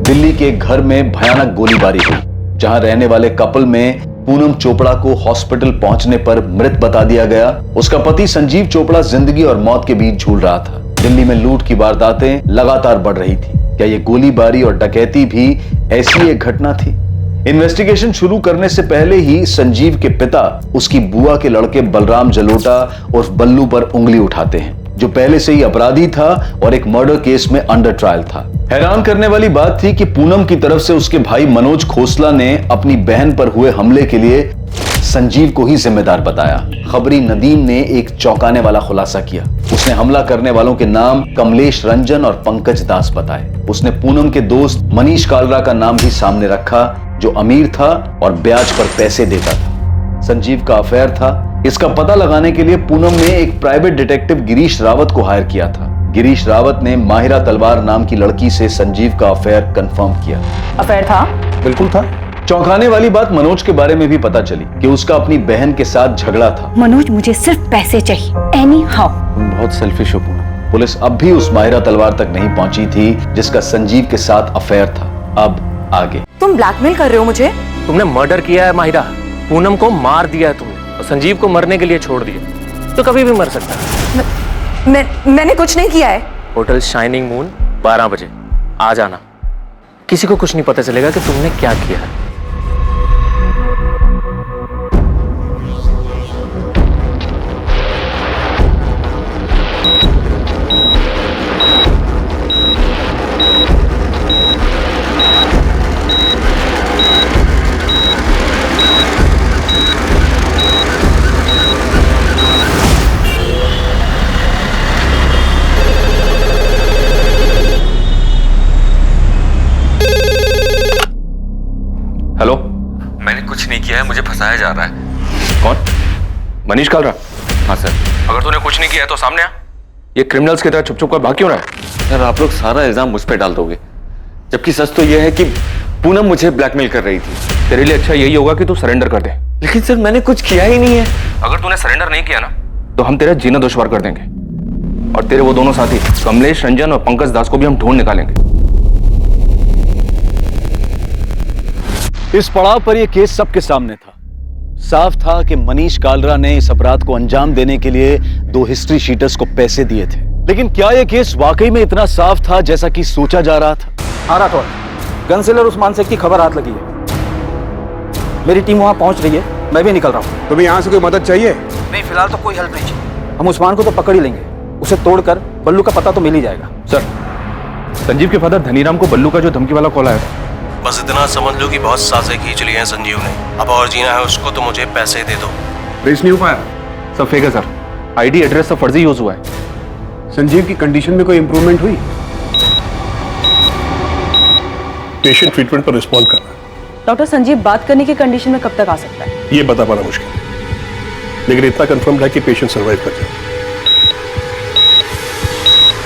दिल्ली के एक घर में भयानक गोलीबारी हुई, जहां रहने वाले कपल में पूनम चोपड़ा को हॉस्पिटल पहुंचने पर मृत बता दिया गया। उसका पति संजीव चोपड़ा जिंदगी और मौत के बीच झूल रहा था। दिल्ली में लूट की वारदातें लगातार बढ़ रही थी। क्या ये गोलीबारी और डकैती भी ऐसी एक घटना थी? इन्वेस्टिगेशन शुरू करने से पहले ही संजीव के पिता उसकी बुआ के लड़के बलराम जलोटा उर्फ बल्लू पर उंगली उठाते हैं, जो पहले से ही अपराधी था और एक मर्डर केस में अंडर ट्रायल था। हैरान करने वाली बात थी कि पूनम की तरफ से उसके भाई मनोज खोसला ने अपनी बहन पर हुए हमले के लिए संजीव को ही जिम्मेदार बताया। खबरी नदीम ने एक चौंकाने वाला खुलासा किया। उसने हमला करने वालों के नाम कमलेश रंजन और पंकज दास बताए। उसने पूनम के दोस्त मनीष कालरा का नाम भी सामने रखा, जो अमीर था और ब्याज पर पैसे देता था। संजीव का अफेयर था। इसका पता लगाने के लिए पूनम ने एक प्राइवेट डिटेक्टिव गिरीश रावत को हायर किया था। गिरीश रावत ने माहिरा तलवार नाम की लड़की से संजीव का अफेयर कंफर्म किया। अफेयर था? बिल्कुल था। चौंकाने वाली बात मनोज के बारे में भी पता चली कि उसका अपनी बहन के साथ झगड़ा था। मनोज, मुझे सिर्फ पैसे चाहिए, एनी हाउ। तुम बहुत सेल्फिश हो पूनम। पुलिस अब भी उस माहिरा तलवार तक नहीं पहुंची थी जिसका संजीव के साथ अफेयर था। अब आगे। तुम ब्लैकमेल कर रहे हो मुझे? तुमने मर्डर किया है माहिरा, पूनम को मार दिया है तुमने और संजीव को मरने के लिए छोड़ दिया। तो कभी भी मर सकता है। मैंने कुछ नहीं किया है। होटल शाइनिंग मून 12 बजे आ जाना। किसी को कुछ नहीं पता चलेगा कि तुमने क्या किया है। हेलो, मैंने कुछ नहीं किया है, मुझे फंसाया जा रहा है। कौन? मनीष कालरा? हाँ सर। अगर तूने कुछ नहीं किया है तो सामने आ। ये क्रिमिनल्स की तरह छुप छुप कर भाग क्यों रहा है? सर, आप लोग सारा इल्जाम मुझ पे डाल दोगे, जबकि सच तो यह है कि पूनम मुझे ब्लैकमेल कर रही थी। तेरे लिए अच्छा यही होगा कि तू सरेंडर कर दे। लेकिन सर, मैंने कुछ किया ही नहीं है। अगर तूने सरेंडर नहीं किया ना तो हम तेरा जीना दुश्वार कर देंगे और तेरे वो दोनों साथी कमलेश रंजन और पंकज दास को भी हम ढूंढ निकालेंगे। इस पड़ाव पर यह केस सबके सामने था। साफ था कि मनीष कालरा ने इस अपराध को अंजाम देने के लिए 2 हिस्ट्री शीटर्स को पैसे दिए थे। लेकिन क्या यह केस वाकई में इतना साफ था जैसा कि सोचा जा रहा था? हाँ राठौर, गन सेलर उस्मान शेख की खबर हाथ लगी है। मेरी टीम वहां पहुंच रही है, मैं भी निकल रहा हूँ। तुम्हें यहाँ से कोई मदद चाहिए? नहीं, फिलहाल तो कोई हेल्प नहीं चाहिए। हम उस्मान को तो पकड़ ही लेंगे, उसे तोड़कर बल्लू का पता तो मिल ही जाएगा। सर, संजीव के फादर धनीराम को बल्लू का जो धमकी वाला कॉल आया, बस इतना समझ लो कि बहुत साज़ें खींच ली हैं संजीव ने। अब और जीना है उसको तो मुझे पैसे दे दो। ट्रेस नहीं हो पाया? सब फेक है सर। आईडी एड्रेस सब फर्जी यूज हुआ है। संजीव की कंडीशन में कोई इंप्रूवमेंट हुई? पेशेंट ट्रीटमेंट पर रिस्पॉन्ड कर रहा है। डॉक्टर, संजीव बात करने की कंडीशन में कब तक आ सकता है? ये बता पाना मुश्किल है, लेकिन इतना कंफर्म है कि पेशेंट सर्वाइव कर जाए।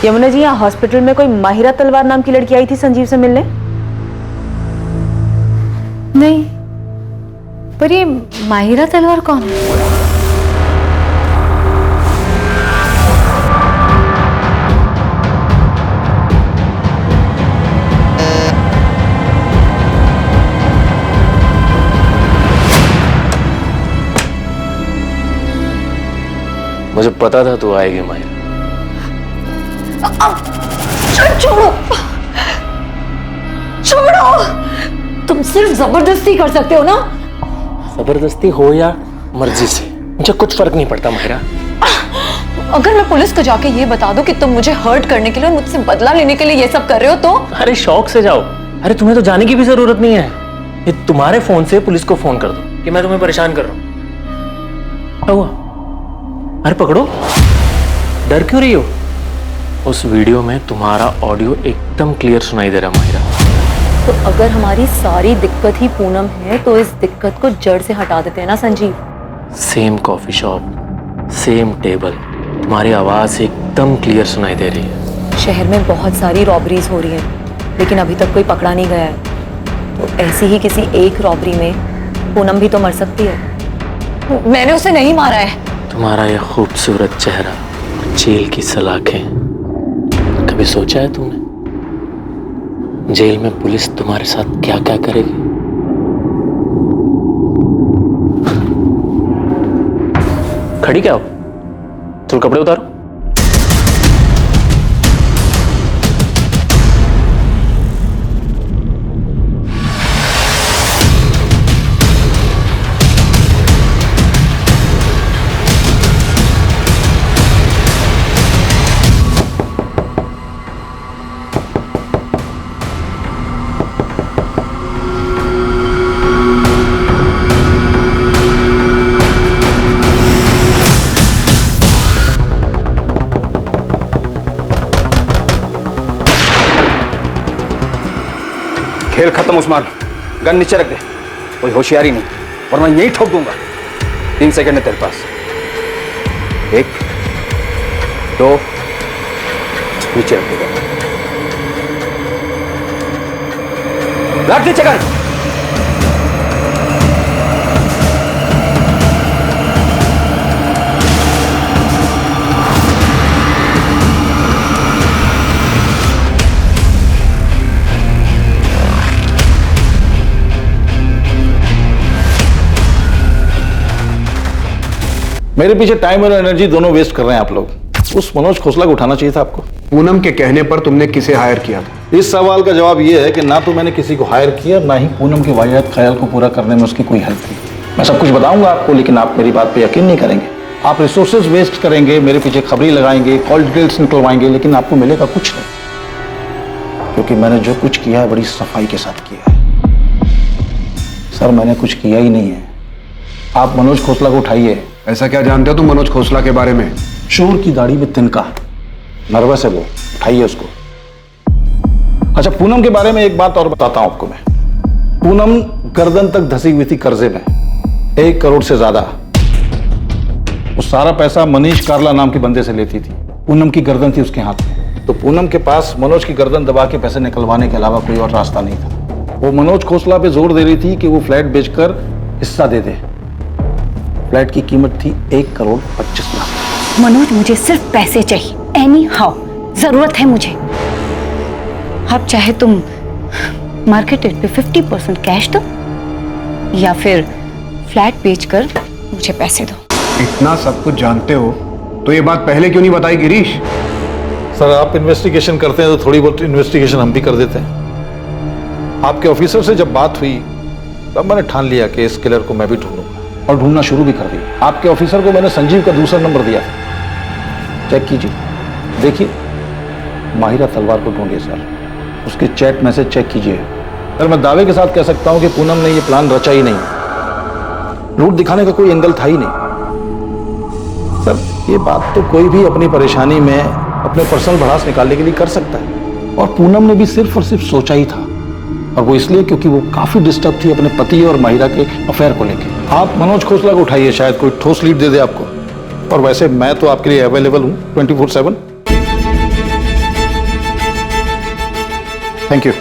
यमुना जी, यहाँ हॉस्पिटल में कोई माहिरा तलवार नाम की लड़की आई थी संजीव से मिलने? नहीं, पर ये माहिरा तलवार कौन है? मुझे पता था तू आएगी माहिरा। छोड़ो, छोड़ो। तुम सिर्फ जबरदस्ती कर सकते हो ना? जबरदस्ती हो या मर्जी से, मुझे कुछ फर्क नहीं पड़ता माहिरा। अगर मैं पुलिस को जाके ये बता दूं कि तुम मुझे हर्ट करने के लिए और मुझसे बदला लेने के लिए ये सब कर रहे हो तो? अरे शौक से जाओ। अरे तुम्हें तो जाने की भी जरूरत नहीं है। ये तुम्हारे फोन से पुलिस को फोन कर दो कि मैं तुम्हें परेशान कर रहा हूं। क्या हुआ? अरे पकड़ो, डर क्यों रही हो? उस वीडियो में तुम्हारा ऑडियो एकदम क्लियर सुनाई दे रहा माहिरा। तो अगर हमारी सारी दिक्कत ही पूनम है तो इस दिक्कत को जड़ से हटा देते हैं ना Sanjeev? Same coffee shop, same table, तुम्हारी आवाज एकदम क्लियर सुनाई दे रही है। शहर में बहुत सारी रॉबरीज हो रही हैं, लेकिन अभी तक कोई पकड़ा नहीं गया है। तो ऐसी ही किसी एक रॉबरी में पूनम भी तो मर सकती है। मैंने उसे नहीं मारा है। तुम्हारा यह खूबसूरत चेहरा, जेल की सलाखें, कभी सोचा है तुमने जेल में पुलिस तुम्हारे साथ क्या क्या करेगी? खड़ी क्या हो? चल कपड़े उतारो। खेल खत्म उस्मान, गन नीचे रख दे, कोई होशियारी नहीं वरना यही ठोक दूंगा। 3 सेकंड है तेरे पास। 1 2 नीचे रख देगा। रख नीचे गन। मेरे पीछे टाइम और एनर्जी दोनों वेस्ट कर रहे हैं आप लोग। उस मनोज खोसला को उठाना चाहिए था आपको। पूनम के कहने पर तुमने किसे हायर किया था? इस सवाल का जवाब यह है कि ना तो मैंने किसी को हायर किया, ना ही पूनम के वाहियात ख्याल को पूरा करने में उसकी कोई हेल्प की। मैं सब कुछ बताऊंगा आपको, लेकिन आप मेरी बात पे यकीन नहीं करेंगे। आप रिसोर्सेज वेस्ट करेंगे, मेरे पीछे खबरी लगाएंगे, कॉल डिटेल्स निकलवाएंगे, लेकिन आपको मिलेगा कुछ नहीं, क्योंकि मैंने जो कुछ किया है बड़ी सफाई के साथ किया है। सर मैंने कुछ किया ही नहीं है। आप मनोज खोसला को उठाइए। ऐसा क्या जानते हो तुम मनोज खोसला के बारे में? शोर की दाढ़ी में तिनका, नर्वस है वो, उठाइए उसको। अच्छा, पूनम के बारे में एक बात और बताता हूं आपको मैं। पूनम गर्दन तक धसी हुई थी कर्जे में, 1 करोड़ से ज्यादा। वो सारा पैसा मनीष कार्ला नाम के बंदे से लेती थी। पूनम की गर्दन थी उसके हाथ में, तो पूनम के पास मनोज की गर्दन दबा के पैसे निकलवाने के अलावा कोई और रास्ता नहीं था। वो मनोज खोसला पे जोर दे रही थी कि वो फ्लैट बेचकर हिस्सा दे दे। फ्लैट की कीमत थी 1 करोड़ 25 लाख। मनोज, मुझे सिर्फ पैसे चाहिए, एनी हाउ जरूरत है मुझे। अब चाहे तुम मार्केट रेट पे 50% कैश दो या फिर फ्लैट बेचकर मुझे पैसे दो। इतना सब कुछ जानते हो तो ये बात पहले क्यों नहीं बताई गिरीश? सर आप इन्वेस्टिगेशन करते हैं तो थोड़ी बहुत इन्वेस्टिगेशन हम भी कर देते हैं। आपके ऑफिसर से जब बात हुई तब मैंने ठान लिया कि इस किलर को मैं भी ढूंढूंगा, और ढूंढना शुरू भी कर दिया। आपके ऑफिसर को मैंने संजीव का दूसरा नंबर दिया था, चेक कीजिए, देखिए। माहिरा तलवार को ढूंढिए सर, उसके चैट मैसेज चेक कीजिए। सर मैं दावे के साथ कह सकता हूं कि पूनम ने यह प्लान रचा ही नहीं। रूट दिखाने का कोई एंगल था ही नहीं। सर ये बात तो कोई भी अपनी परेशानी में अपने पर्सनल भड़ास निकालने के लिए कर सकता है, और पूनम ने भी सिर्फ और सिर्फ सोचा ही था, और वो इसलिए क्योंकि वो काफी डिस्टर्ब थी अपने पति और माहिरा के अफेयर को लेकर। आप मनोज खोसला को उठाइए, शायद कोई ठोस लीड दे दे आपको। और वैसे मैं तो आपके लिए अवेलेबल हूं 24/7। Thank you.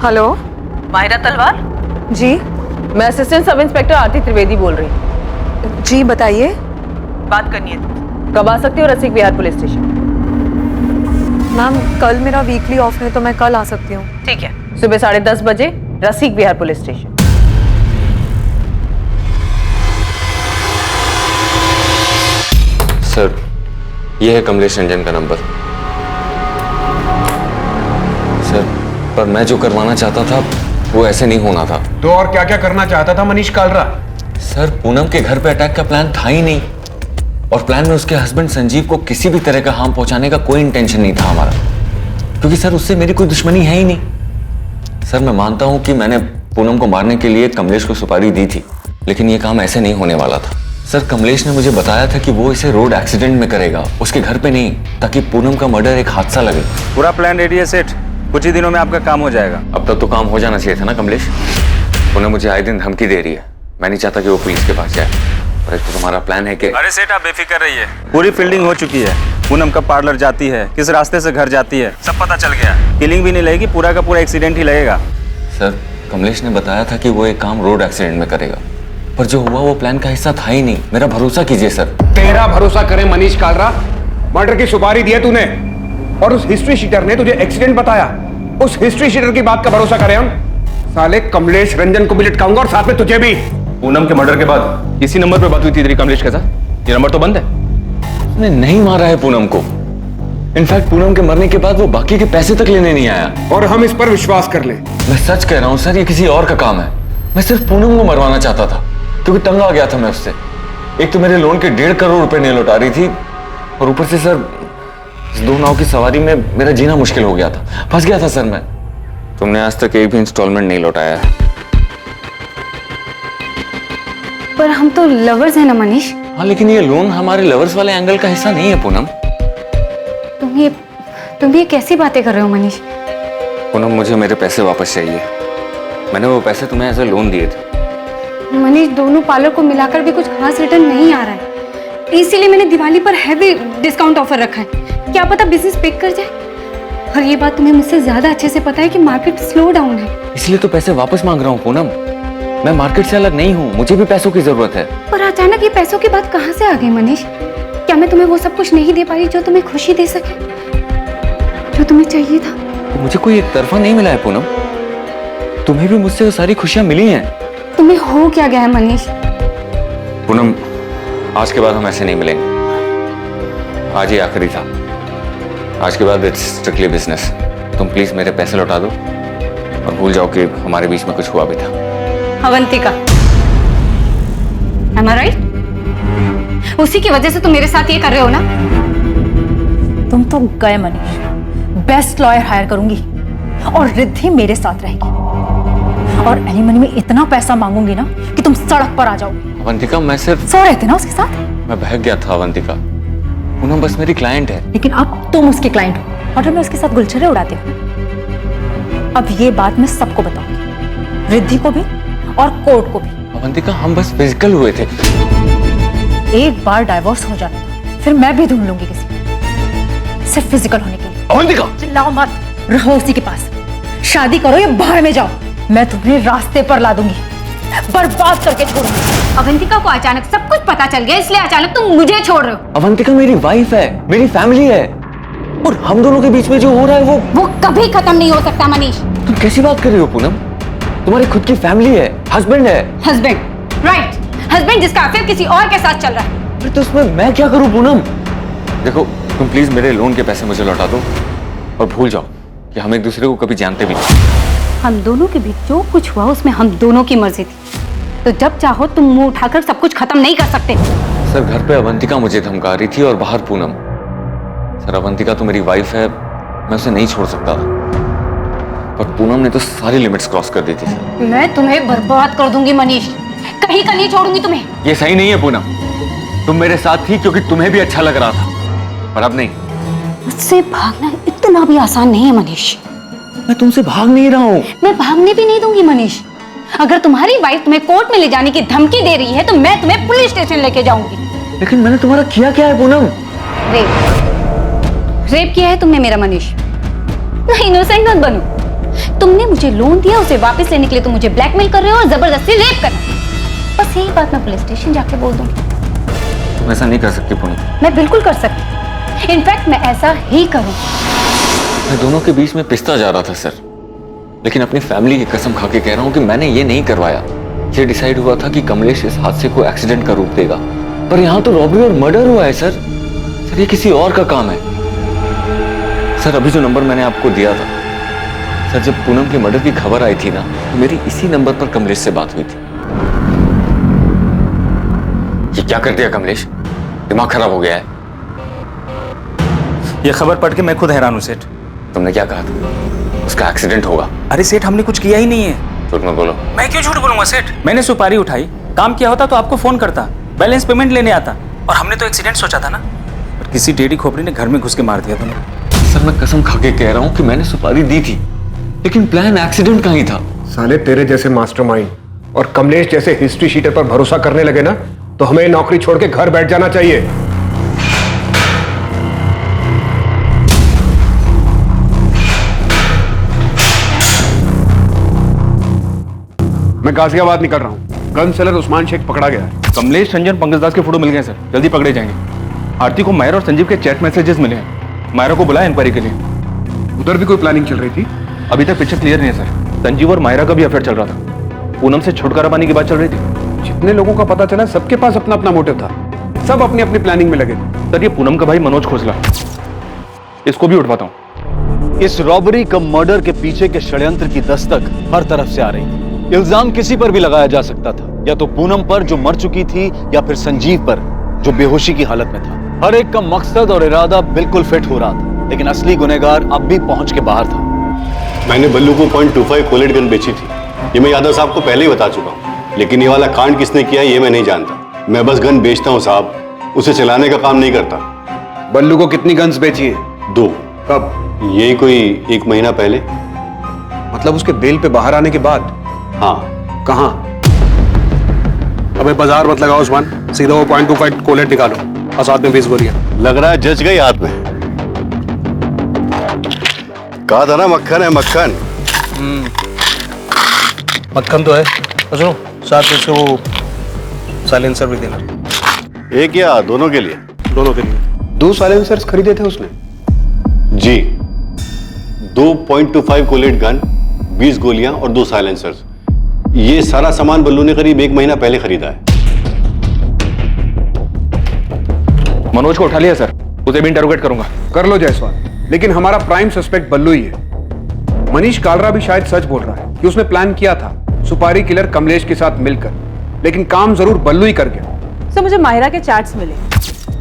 हेलो, माहिरा तलवार? जी मैं असिस्टेंट सब इंस्पेक्टर आरती त्रिवेदी बोल रही हूँ। जी बताइए। बात करनी है, कब आ सकती हो रसिक विहार पुलिस स्टेशन? मैम कल मेरा वीकली ऑफ है तो मैं कल आ सकती हूँ। ठीक है, सुबह 10:30 बजे रसिक विहार पुलिस स्टेशन। सर यह है कमलेश रंजन का नंबर। सर पर मैं जो करवाना चाहता था वो ऐसे नहीं होना था। तो और क्या क्या करना चाहता था मनीष कालरा? सर पूनम के घर पे अटैक का प्लान था ही नहीं, और प्लान में उसके हस्बैंड संजीव को किसी भी तरह का हार्म पहुंचाने का कोई इंटेंशन नहीं था हमारा, क्योंकि सर उससे मेरी कोई दुश्मनी है ही नहीं। सर मैं मानता हूं कि मैंने पूनम को मारने के लिए कमलेश को सुपारी दी थी, लेकिन ये काम ऐसे नहीं होने वाला था। सर कमलेश ने मुझे बताया था कि वो इसे रोड एक्सीडेंट में करेगा, उसके घर पे नहीं, ताकि पूनम का मर्डर एक हादसा लगे। पूरा प्लान रेडी है सेठ, कुछ ही दिनों में आपका काम हो जाएगा। अब तक तो काम हो जाना चाहिए था ना कमलेश। पूनम मुझे आए दिन धमकी दे रही है, मैं नहीं चाहता कि वो पुलिस के पास जाए। और एक तो तुम्हारा प्लान है कि अरे सेठ आप बेफिक्र रहिए, पूरी फील्डिंग हो चुकी है। पूनम कब पार्लर जाती है, किस रास्ते से घर जाती है, सब पता चल गया। किलिंग भी नहीं लगेगी, पूरा का पूरा एक्सीडेंट ही लगेगा। सर कमलेश ने बताया था कि वो एक काम रोड एक्सीडेंट में करेगा, पर जो हुआ वो प्लान का हिस्सा था ही नहीं। मेरा भरोसा कीजिए सर। तेरा भरोसा करे मनीष कालरा? मर्डर की सुपारी दी है तूने और उस हिस्ट्री शीटर ने तुझे एक्सीडेंट बताया। उस हिस्ट्री शीटर की बात का भरोसा करें हम? साले कमलेश रंजन को भी लटकाऊंगा और साथ में तुझे भी। पूनम के मर्डर के बाद इसी नंबर पे बात हुई थी तेरी कमलेश के साथ? ये नंबर तो बंद है। उसने नहीं मारा है पूनम को। इनफैक्ट पूनम के मरने के बाद वो बाकी के पैसे तक लेने नहीं आया। और हम इस पर विश्वास कर ले? मैं सच कह रहा हूँ सर, ये किसी और का काम है। मैं सिर्फ पूनम को मरवाना चाहता था क्योंकि तंग आ गया था मैं उससे। एक तो मेरे लोन के 1.5 करोड़ रुपए नहीं लौटा रही थी और ऊपर से सर इस 2 नाव की सवारी में मेरा जीना मुश्किल हो गया था। फंस गया था सर मैं। तुमने आज तक एक भी इंस्टॉलमेंट नहीं लौटाया है। पर हम तो लवर्स हैं ना मनीष। हाँ लेकिन ये लोन हमारे लवर्स वाले एंगल का हिस्सा नहीं है पूनम। तुम ये कैसी बातें कर रहे हो मनीष? पूनम मुझे मेरे पैसे वापस चाहिए। मैंने वो पैसे तुम्हें एज ए लोन दिए थे। मनीष दोनों पार्लर को मिलाकर भी कुछ खास रिटर्न नहीं आ रहा है, इसीलिए मैंने दिवाली पर हैवी डिस्काउंट ऑफर रखा है। क्या पता बिजनेस पिक कर जाए। और ये बात तुम्हें मुझसे ज्यादा अच्छे से पता है कि मार्केट स्लो डाउन है। इसलिए तो पैसे वापस मांग रहा हूँ पूनम। मैं मार्केट से अलग नहीं हूँ, मुझे भी पैसों की जरूरत है। पर अचानक ये पैसों की बात कहाँ से आ गई मनीष? क्या मैं तुम्हें वो सब कुछ नहीं दे पाई जो तुम्हें खुशी दे सके, जो तुम्हें चाहिए था? तो मुझे कोई एक तरफा नहीं मिला है पूनम। तुम्हें भी मुझसे वो सारी खुशियां मिली हैं। तुम्हें हो क्या गया है मनीष? पूनम आज के बाद हम ऐसे नहीं मिलेंगे। आज ही आखिरी था। आज के बाद इट्स स्ट्रिक्टली बिजनेस। तुम प्लीज मेरे पैसे लौटा दो और भूल जाओ कि हमारे बीच में कुछ हुआ भी था। Avantika, am I right? उसी की वजह से तुम मेरे साथ ये कर रहे हो ना? तुम तो गए मनीष। बेस्ट लॉयर हायर करूंगी और रिद्धि मेरे साथ रहेगी और एलिमनी में इतना पैसा मांगूंगी ना कि तुम सड़क पर आ जाओगे। अवंतिका मैं सिर्फ सो रहे थे ना उसके साथ? मैं बहक गया था अवंतिका। पूनम बस मेरी क्लाइंट है। लेकिन अब तुम उसके क्लाइंट हो और मैं उसके साथ गुलछरे उड़ाती हूँ। अब ये बात मैं सबको बताऊंगी, रिद्धि को भी और कोर्ट को भी। अवंतिका हम बस फिजिकल हुए थे। एक बार डाइवोर्स हो जाने दो, फिर मैं भी ढूंढ लूंगी किसी, सिर्फ फिजिकल होने के लिए। अवंतिका चिल्लाओ मत, रहो उसी के पास। शादी करो या बाहर में जाओ, मैं तुम्हें रास्ते पर ला दूंगी, बर्बाद करके छोड़ूंगी। अवंतिका को अचानक सब कुछ पता चल गया, इसलिए अचानक तुम मुझे छोड़ रहे हो। अवंतिका मेरी वाइफ है, मेरी फैमिली है और हम दोनों के बीच में जो हो रहा है वो कभी खत्म नहीं हो सकता मनीष। तुम कैसी बात कर रही हो पूनम? तुम्हारी खुद की फैमिली है, हस्बैंड है। हस्बैंड, राइट, हस्बैंड जिसका अफेयर किसी और के साथ चल रहा है। फिर तो उसमें मैं क्या करूं पूनम? देखो तुम प्लीज मेरे लोन के पैसे मुझे लौटा दो और भूल जाओ कि हम एक दूसरे को कभी जानते भी नहीं। हम दोनों के बीच जो कुछ हुआ उसमें हम दोनों की मर्जी थी, तो जब चाहो तुम मुंह उठाकर सब कुछ खत्म नहीं कर सकते। सर घर पे अवंतिका मुझे धमका रही थी और बाहर पूनम। सर अवंतिका तो मेरी वाइफ है, मैं उसे नहीं छोड़ सकता, पर पूनम ने तो सारी लिमिट्स क्रॉस कर दी थी। सर मैं तुम्हें बर्बाद कर दूंगी मनीष, कहीं का नहीं छोड़ूंगी तुम्हें। ये सही नहीं है पूनम। तुम मेरे साथ थी क्योंकि तुम्हें भी अच्छा लग रहा था, पर अब नहीं। मुझसे भागना इतना भी आसान नहीं है मनीष। मैं तुमसे भाग नहीं रहा हूँ। मैं भागने भी नहीं दूंगी मनीष। अगर तुम्हारी वाइफ तुम्हें कोर्ट में ले जाने की धमकी दे रही है तो मैं तुम्हें पुलिस स्टेशन लेके जाऊंगी। लेकिन मैंने तुम्हारा किया क्या है पूनम? रेप किया है तुमने मेरा मनीष। नहीं इनोसेंट मत बनो। तुमने मुझे लोन दिया, उसे वापस लेने के लिए तुम मुझे ब्लैकमेल कर रहे हो और जबरदस्ती रेप कर रहे हो। बस यही बात मैं पुलिस स्टेशन जाके बोल दूंगी। तुम ऐसा नहीं कर सकती पूनम। मैं बिल्कुल कर सकती, इनफैक्ट मैं ऐसा ही करूंगी। मैं दोनों के बीच में पिसता जा रहा था सर, लेकिन अपनी फैमिली की कसम खा के कह रहा हूं कि मैंने ये नहीं करवाया। ये डिसाइड हुआ था कि कमलेश इस हादसे को एक्सीडेंट का रूप देगा, पर यहाँ तो रॉबरी और मर्डर हुआ है सर। सर ये किसी और का काम है। सर अभी जो नंबर मैंने आपको दिया था सर, जब पूनम के मर्डर की खबर आई थी ना, तो मेरी इसी नंबर पर कमलेश से बात हुई थी। ये क्या कर दिया कमलेश? दिमाग खराब हो गया है। ये खबर पढ़ के मैं खुद हैरान हूँ सेठ। तुमने क्या कहा था? उसका एक्सीडेंट होगा। अरे सेठ हमने कुछ किया ही नहीं है। झूठ मत बोलो। मैं क्यों झूठ बोलूंगा सेठ? मैंने सुपारी उठाई, काम किया होता तो आपको फोन करता, बैलेंस पेमेंट लेने आता, और हमने तो एक्सीडेंट सोचा था ना, पर किसी टेढ़ी खोपड़ी ने घर में घुस के मार दिया तुम्हें। सर मैं कसम खा के कह रहा हूँ कि मैंने सुपारी दी थी, लेकिन प्लान एक्सीडेंट का ही था। साले तेरे जैसे मास्टरमाइंड और कमलेश जैसे हिस्ट्री शीटर पर भरोसा करने लगे ना, तो हमें नौकरी छोड़ के घर बैठ जाना चाहिए। मैं गाजियाबाद निकल रहा हूं। गन सेलर उस्मान शेख पकड़ा गया है। कमलेश रंजन पंकज दास के फोटो मिल गए सर, जल्दी पकड़े जाएंगे। आरती को मायरा और संजीव के चैट मैसेजेस मिले हैं। मायरा को बुलाया इंक्वायरी के लिए। उधर भी कोई प्लानिंग चल रही थी? अभी तक पिक्चर क्लियर नहीं है सर। संजीव और मायरा का भी अफेयर चल रहा था। पूनम से छुटकारा पाने की बात चल रही थी। जितने लोगों का पता चला सबके पास अपना अपना मोटिव था, सब अपनी अपनी प्लानिंग में लगे थे। सर ये पूनम का भाई मनोज खोसला, इसको भी उठवाता हूँ। इस रॉबरी कम मर्डर के पीछे के षड्यंत्र की दस्तक हर तरफ से आ रही थी। इल्जाम किसी पर भी लगाया जा सकता था, या तो पूनम पर जो मर चुकी थी, या फिर संजीव पर जो बेहोशी की हालत में था। हर एक का मकसद और इरादा बिल्कुल फिट हो रहा था, लेकिन असली गुनहगार अब भी पहुंच के बाहर था। मैंने बल्लू को .25 कोलेट गन बेची थी, ये मैं यादव साहब को पहले ही बता चुका हूँ, लेकिन ये वाला कांड किसने किया ये मैं नहीं जानता। मैं बस गन बेचता हूँ साहब, उसे चलाने का काम नहीं करता। बल्लू को कितनी गन्स बेची है? 2। कब? यही कोई 1 महीना पहले। मतलब उसके बेल पे बाहर आने के बाद? हाँ। कहाँ? अबे बाजार मत लगाओ उस्मान, सीधा वो .25 कोलेट निकालो और साथ में 20 गोलियां। लग रहा है जज गई हाथ में। कहा था ना मक्खन है मक्खन। मक्खन तो है। सुनो साथ में से वो साइलेंसर भी देना। एक या दोनों के लिए? दोनों के लिए। 2 साइलेंसर्स खरीदे थे उसने? जी, 2 .25 कोलेट गन, 20 गोलियां और 2 साइलेंसर्स। ये सारा सामान बल्लू ने करीब 1 महीना पहले खरीदा है। मनोज को उठा लिया सर, उसे भी इंटरोगेट करूंगा। कर लो जायसवाल, लेकिन हमारा प्राइम सस्पेक्ट बल्लू ही है। मनीष कालरा भी शायद सच बोल रहा है कि उसने प्लान किया था सुपारी किलर कमलेश के साथ मिलकर, लेकिन काम जरूर बल्लू ही कर गया। सर मुझे माहिरा के चैट्स मिले,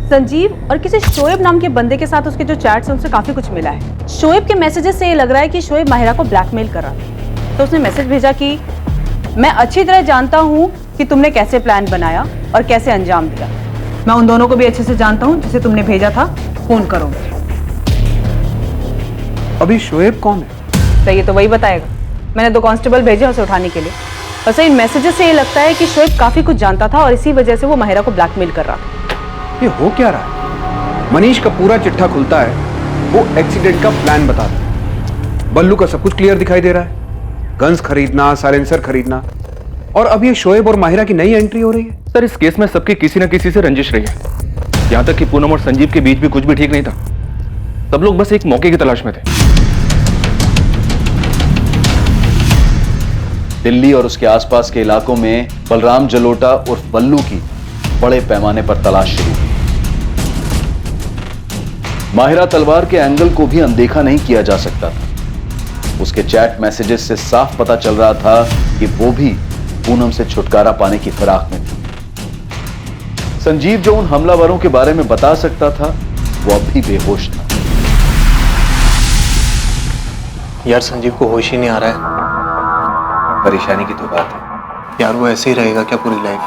संजीव और किसी शोएब नाम के बंदे के साथ उसके जो चैट्स हैं उनसे काफी कुछ मिला है। शोएब के मैसेजेस से ये लग रहा है कि शोएब माहिरा को ब्लैकमेल कर रहा था। तो उसने मैसेज भेजा कि मैं अच्छी तरह जानता हूँ कि तुमने कैसे प्लान बनाया और कैसे अंजाम दिया। मैं उन दोनों को भी अच्छे से जानता हूँ जिसे तुमने भेजा था, फोन करो। अभी शोएब कौन है? तो ये तो वही बताएगा। मैंने 2 कांस्टेबल भेजे उसे उठाने के लिए। वैसे इन मैसेजेस से ये लगता है कि शोएब काफी कुछ जानता था और इसी वजह से वो माहिरा को ब्लैकमेल कर रहा था। ये हो क्या रहा है? मनीष का पूरा चिट्ठा खुलता है, वो एक्सीडेंट का प्लान बताता है। बल्लू का सब कुछ क्लियर दिखाई दे रहा है, गन्स खरीदना, साइलेंसर खरीदना, और अब ये शोएब और माहिरा की नई एंट्री हो रही है। सर इस केस में सबकी किसी न किसी से रंजिश रही है। यहां तक कि पूनम और संजीव के बीच भी कुछ भी ठीक नहीं था। सब लोग बस एक मौके की तलाश में थे। दिल्ली और उसके आसपास के इलाकों में बलराम जलोटा उर्फ बल्लू की बड़े पैमाने पर तलाश शुरू हुई। माहिरा तलवार के एंगल को भी अनदेखा नहीं किया जा सकता था। उसके चैट मैसेजेस से साफ पता चल रहा था कि वो भी पूनम से छुटकारा पाने की फिराक में थी। संजीव जो उन हमलावरों के बारे में बता सकता था, वो अब भी बेहोश था। यार संजीव को होश ही नहीं आ रहा है। परेशानी की तो बात है यार, वो ऐसे ही रहेगा क्या पूरी लाइफ?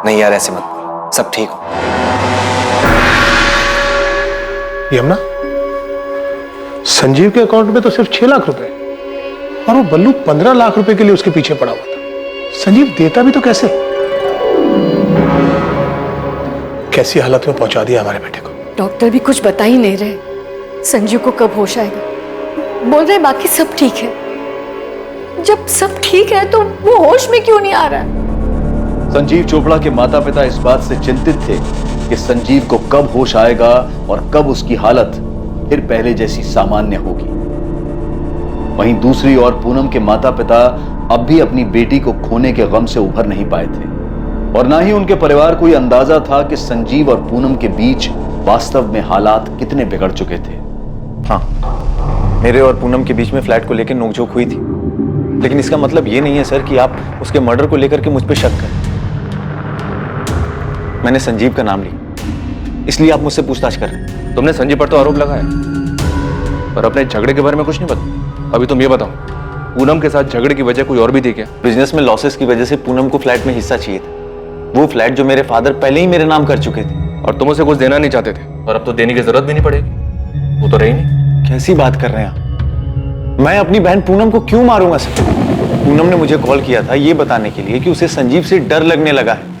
नहीं यार, ऐसे मत बोल, सब ठीक हो। यमुना, संजीव के अकाउंट में तो सिर्फ 6 लाख रुपए और वो बल्लू 15 लाख रुपए के लिए उसके पीछे पड़ा हुआ था। संजीव देता भी तो कैसे? कैसी हालत में पहुंचा दिया हमारे बेटे को। डॉक्टर भी कुछ बता ही नहीं रहे संजीव को कब होश आएगा। बोल रहे बाकी सब ठीक है। जब सब ठीक है तो वो होश में क्यों नहीं आ रहा है? संजीव चोपड़ा के माता पिता इस बात से चिंतित थे कि संजीव को कब होश आएगा और कब उसकी हालत फिर पहले जैसी सामान्य होगी। वहीं दूसरी ओर पूनम के माता पिता अब भी अपनी बेटी को खोने के गम से उभर नहीं पाए थे, और ना ही उनके परिवार को यह अंदाजा था कि संजीव और पूनम के बीच वास्तव में हालात कितने बिगड़ चुके थे। हाँ, मेरे और पूनम के बीच में फ्लैट को लेकर नोकझोंक हुई थी, लेकिन इसका मतलब ये नहीं है सर कि आप उसके मर्डर को लेकर के मुझ पे शक करें। मैंने संजीव का नाम लिया, इसलिए आप मुझसे पूछताछ कर रहे हैं। तुमने संजीव पर तो आरोप लगाया, पर अपने झगड़े के बारे में कुछ नहीं पता। अभी तुम ये बताओ, पूनम के साथ झगड़े की वजह कोई और भी थी क्या? बिजनेस में लॉसेस की वजह से पूनम को फ्लैट में हिस्सा चाहिए था। वो फ्लैट जो मेरे फादर पहले ही मेरे नाम कर चुके थे, और तुम उसे कुछ देना नहीं चाहते थे, और अब तो देने की जरूरत भी नहीं पड़ेगी। वो तो रही नहीं। कैसी बात कर रहे हैं आप? मैं अपनी बहन पूनम को क्यों मारूंगा सर? पूनम ने मुझे कॉल किया था ये बताने के लिए कि उसे संजीव से डर लगने लगा है।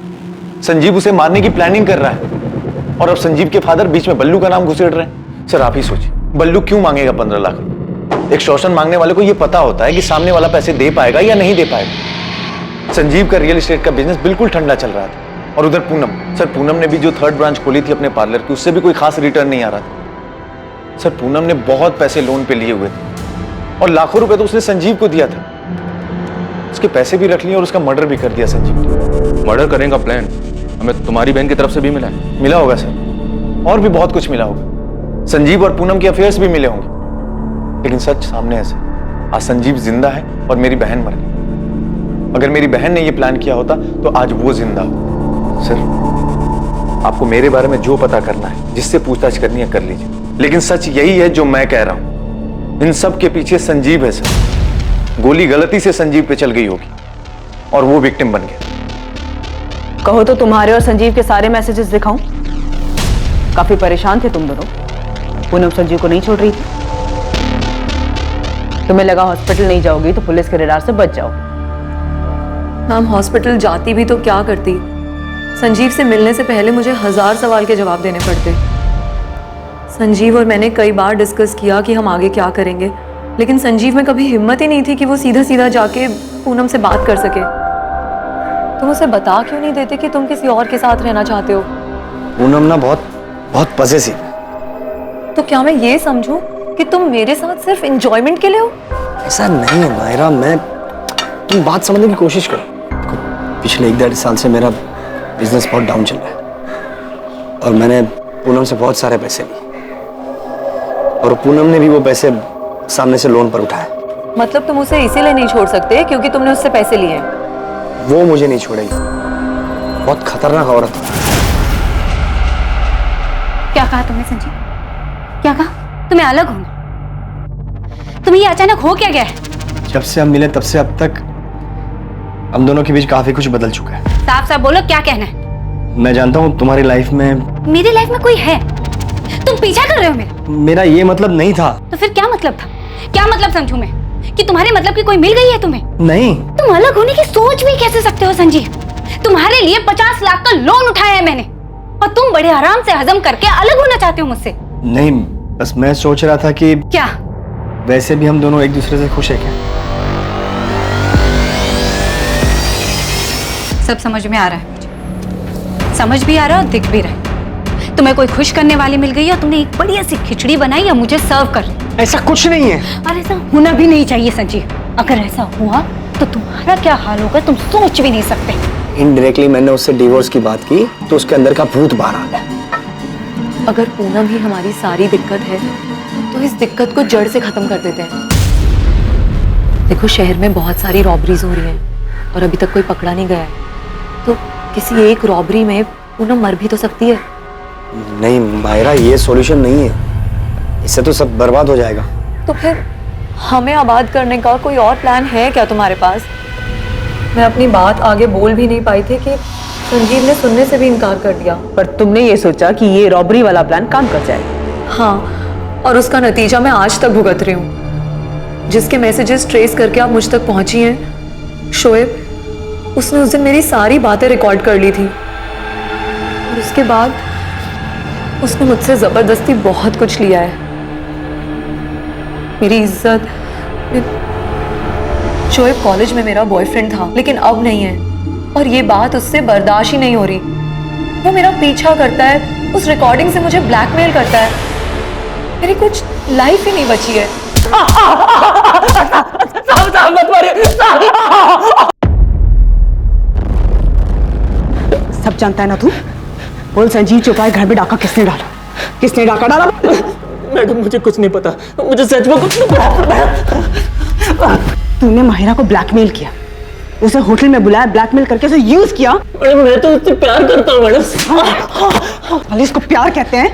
संजीव उसे मारने की प्लानिंग कर रहा है और अब संजीव के फादर बीच में बल्लू का नाम घुसेड़ रहे हैं। सर आप ही सोचिए, बल्लू क्यों मांगेगा 15 लाख? एक्सटॉर्शन मांगने वाले को यह पता होता है कि सामने वाला पैसे दे पाएगा या नहीं दे पाएगा। संजीव का रियल एस्टेट का बिजनेस बिल्कुल ठंडा चल रहा था और उधर पूनम, सर पूनम ने भी जो 3rd ब्रांच खोली थी अपने पार्लर की, उससे भी कोई खास रिटर्न नहीं आ रहा था। सर पूनम ने बहुत पैसे लोन पे लिए हुए थे और लाखों रुपए तो उसने संजीव को दिया था। उसके पैसे भी रख लिए और उसका मर्डर भी कर दिया संजीव ने। मर्डर करने का प्लान हमें तुम्हारी बहन की तरफ से भी मिला है। मिला होगा सर, और भी बहुत कुछ मिला होगा। संजीव और पूनम के अफेयर्स भी मिले होंगे, लेकिन सच सामने है सर। आज संजीव जिंदा है और मेरी बहन मर गई। अगर मेरी बहन ने यह प्लान किया होता तो आज वो जिंदा हो। सर आपको मेरे बारे में जो पता करना है, जिससे पूछताछ करनी है कर लीजिए, लेकिन सच यही है जो मैं कह रहा हूं। इन सब के पीछे संजीव है सर। गोली गलती से संजीव पे चल गई होगी और वो विक्टिम बन गया। कहो तो तुम्हारे और संजीव के सारे मैसेजेस दिखाऊं? काफी परेशान थे तुम दोनों। पूनम संजीव को नहीं छोड़ रही थी। तुम्हें लगा हॉस्पिटल नहीं जाओगी तो पुलिस के रडार से बच जाओ। मैम हॉस्पिटल जाती भी तो क्या करती? संजीव से मिलने से पहले मुझे 1000 सवाल के जवाब देने पड़ते। संजीव और मैंने कई बार डिस्कस किया कि हम आगे क्या करेंगे, लेकिन संजीव में कभी हिम्मत ही नहीं थी कि वो सीधा सीधा जाके पूनम से बात कर सके। तुम उसे बता क्यों नहीं देते कि तुम किसी और के साथ रहना चाहते हो? पूनम ना बहुत पजेसिव। तो क्या मैं ये समझूं कि तुम मेरे साथ सिर्फ एंजॉयमेंट के लिए हो? ऐसा नहीं है मायरा, तुम बात समझने की कोशिश करो। पिछले 1-1.5 साल से मेरा बिजनेस बहुत डाउन चल रहा है और मैंने पूनम से बहुत सारे पैसे लिए और पूनम ने भी वो पैसे सामने से लोन पर उठाए। मतलब तुम उसे इसीलिए नहीं छोड़ सकते क्योंकि तुमने उससे पैसे लिए हैं? वो मुझे नहीं छोड़ेगी। बहुत खतरनाक औरत है। क्या कहा तुमने संजीव? क्या कहा? तुम्हें अलग होना? तुम्हें ये अचानक हो क्या गया है? जब से हम मिले तब से अब तक हम दोनों के बीच काफी कुछ बदल चुका है। साफ साफ बोलो, क्या कहना है? मैं जानता हूँ तुम्हारी लाइफ में, मेरी लाइफ में कोई है? तुम पीछा कर रहे हो मेरा? मेरा ये मतलब नहीं था। तो फिर क्या मतलब था? क्या मतलब समझूं मैं? कि तुम्हारे मतलब की कोई मिल गई है तुम्हें? नहीं। तुम अलग होने की सोच भी कैसे सकते हो संजीव? तुम्हारे लिए 50 लाख का लोन उठाया है मैंने और तुम बड़े आराम से हजम करके अलग होना चाहते हो मुझसे? नहीं, बस मैं सोच रहा था कि क्या वैसे भी हम दोनों एक दूसरे से खुश है क्या? सब समझ में आ रहा है मुझे, समझ भी आ रहा है और दिख भी रहा है। तुम्हें कोई खुश करने वाली मिल गई और तुमने एक बढ़िया सी खिचड़ी बनाई या मुझे सर्व कर ली। ऐसा कुछ नहीं है। और ऐसा होना भी नहीं चाहिए संजीव। अगर ऐसा हुआ तो तुम्हारा क्या हाल होगा तुम सोच भी नहीं सकते। इनडायरेक्टली मैंने उससे डिवोर्स की बात की तो उसके अंदर का भूत बाहर आ गया। अगर पूनम ही हमारी सारी दिक्कत है तो इस दिक्कत को जड़ से खत्म कर देते हैं। देखो शहर में बहुत सारी रॉबरीज हो रही हैं और अभी तक कोई पकड़ा नहीं गया है, तो किसी एक रॉबरी में पूनम मर भी तो सकती है। नहीं मायरा, ये सॉल्यूशन नहीं है, इससे तो सब बर्बाद हो जाएगा। तो फिर हमें आबाद करने का कोई और प्लान है क्या तुम्हारे पास? मैं अपनी बात आगे बोल भी नहीं पाई थी कि संजीव ने सुनने से भी इनकार कर दिया। पर तुमने ये सोचा कि ये रॉबरी वाला प्लान काम कर जाएगा। हाँ, और उसका नतीजा मैं आज तक भुगत रही हूँ। जिसके मैसेजेस ट्रेस करके आप मुझ तक पहुंची हैं, शोएब, उसने उस दिन मेरी सारी बातें रिकॉर्ड कर ली थी और उसके बाद उसने मुझसे जबरदस्ती बहुत कुछ लिया है। मेरी इज्जत। शोएब कॉलेज में मेरा बॉयफ्रेंड था लेकिन अब नहीं है और ये बात उससे बर्दाश्त ही नहीं हो रही। वो मेरा पीछा करता है, उस रिकॉर्डिंग से मुझे ब्लैकमेल करता है। मेरी कुछ लाइफ ही नहीं बची है। सब जानता है ना तू? बोल संजीव चोपड़ा घर में डाका किसने डाला? किसने डाका डाला? मैडम मुझे कुछ नहीं पता, मुझे सच में कुछ नहीं पता। तूने माहिरा को ब्लैकमेल किया, उसे होटल में बुलाया, ब्लैकमेल करके उसे यूज किया। मैडम मैं तो उससे प्यार करता हूँ मैडम। भले इसको प्यार कहते हैं?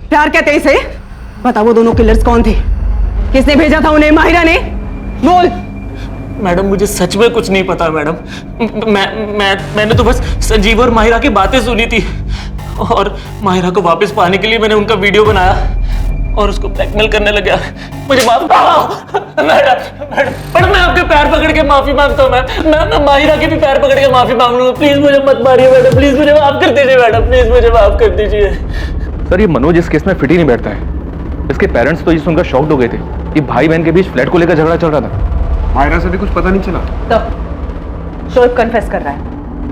प्यार कहते हैं इसे? बता वो दोनों किलर्स कौन थे? किसने भेजा था उन्हें? माहिरा ने? बोल। मैडम मुझे सच में कुछ नहीं पता मैडम। मैंने तो बस संजीव और माहिरा की बातें सुनी थी और माहिरा को वापस पाने के लिए मैंने उनका वीडियो बनाया। और उसको ब्लैकमेल करने लगा। मुझे माफ मैडम, मैं आपके पैर पकड़ के माफी मांगता हूँ। मैं माहिरा के भी पैर पकड़ के माफी मांग लूंगा। प्लीज मुझे मत मारिए मैडम, प्लीज मुझे माफ कर दीजिए मैडम, प्लीज मुझे माफ कर दीजिए। सर ये मनोज इस केस में फिट ही नहीं बैठता है। इसके पेरेंट्स तो ये सुनकर शॉक्ड हो गए थे कि भाई बहन के बीच फ्लैट को लेकर झगड़ा चल रहा था। माहिरा से भी कुछ पता नहीं चला। तब शोएब कन्फेस कर रहा है,